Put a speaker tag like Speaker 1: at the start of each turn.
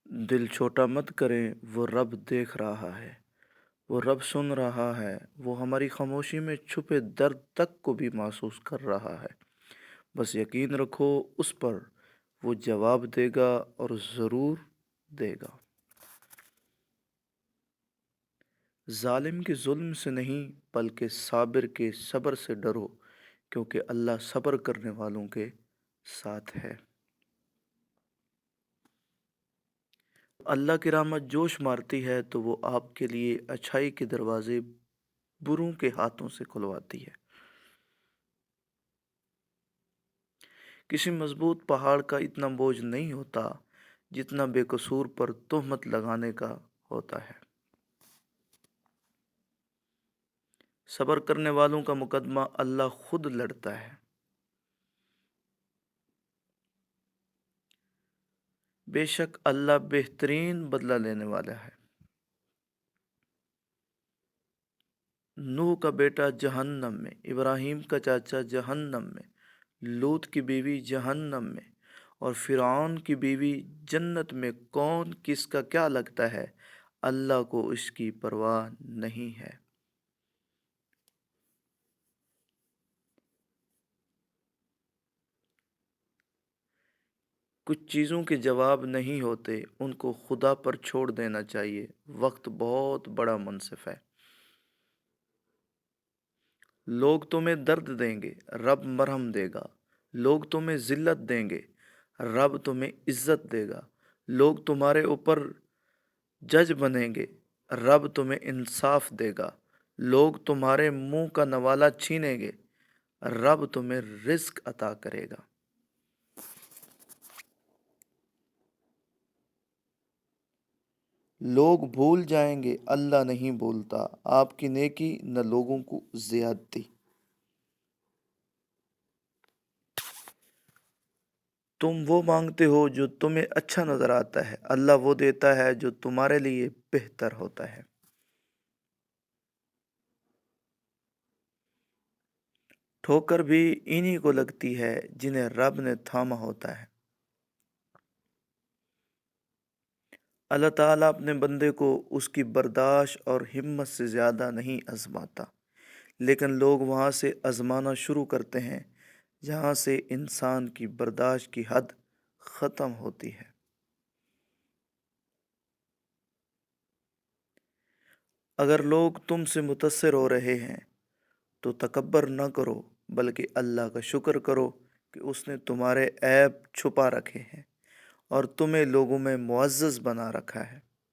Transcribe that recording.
Speaker 1: دل چھوٹا مت کریں، وہ رب دیکھ رہا ہے، وہ رب سن رہا ہے، وہ ہماری خاموشی میں چھپے درد تک کو بھی محسوس کر رہا ہے۔ بس یقین رکھو اس پر، وہ جواب دے گا اور ضرور دے گا۔ ظالم کے ظلم سے نہیں بلکہ صابر کے صبر سے ڈرو، کیونکہ اللہ صبر کرنے والوں کے ساتھ ہے۔ اللہ کی رحمت جوش مارتی ہے تو وہ آپ کے لیے اچھائی کے دروازے بروں کے ہاتھوں سے کھلواتی ہے۔ کسی مضبوط پہاڑ کا اتنا بوجھ نہیں ہوتا جتنا بے قصور پر تہمت لگانے کا ہوتا ہے۔ صبر کرنے والوں کا مقدمہ اللہ خود لڑتا ہے۔ بے شک اللہ بہترین بدلہ لینے والا ہے۔ نوح کا بیٹا جہنم میں، ابراہیم کا چاچا جہنم میں، لوط کی بیوی جہنم میں، اور فرعون کی بیوی جنت میں۔ کون کس کا کیا لگتا ہے، اللہ کو اس کی پرواہ نہیں ہے۔ کچھ چیزوں کے جواب نہیں ہوتے، ان کو خدا پر چھوڑ دینا چاہیے۔ وقت بہت بڑا منصف ہے۔ لوگ تمہیں درد دیں گے، رب مرہم دے گا۔ لوگ تمہیں ذلت دیں گے، رب تمہیں عزت دے گا۔ لوگ تمہارے اوپر جج بنیں گے، رب تمہیں انصاف دے گا۔ لوگ تمہارے منہ کا نوالہ چھینیں گے، رب تمہیں رزق عطا کرے گا۔ لوگ بھول جائیں گے، اللہ نہیں بھولتا۔ آپ کی نیکی نہ لوگوں کو زیادتی۔ تم وہ مانگتے ہو جو تمہیں اچھا نظر آتا ہے، اللہ وہ دیتا ہے جو تمہارے لیے بہتر ہوتا ہے۔ ٹھوکر بھی انہی کو لگتی ہے جنہیں رب نے تھاما ہوتا ہے۔ اللہ تعالیٰ اپنے بندے کو اس کی برداشت اور ہمت سے زیادہ نہیں آزماتا، لیکن لوگ وہاں سے آزمانا شروع کرتے ہیں جہاں سے انسان کی برداشت کی حد ختم ہوتی ہے۔ اگر لوگ تم سے متاثر ہو رہے ہیں تو تکبر نہ کرو، بلکہ اللہ کا شکر کرو کہ اس نے تمہارے عیب چھپا رکھے ہیں اور تمہیں لوگوں میں معزز بنا رکھا ہے۔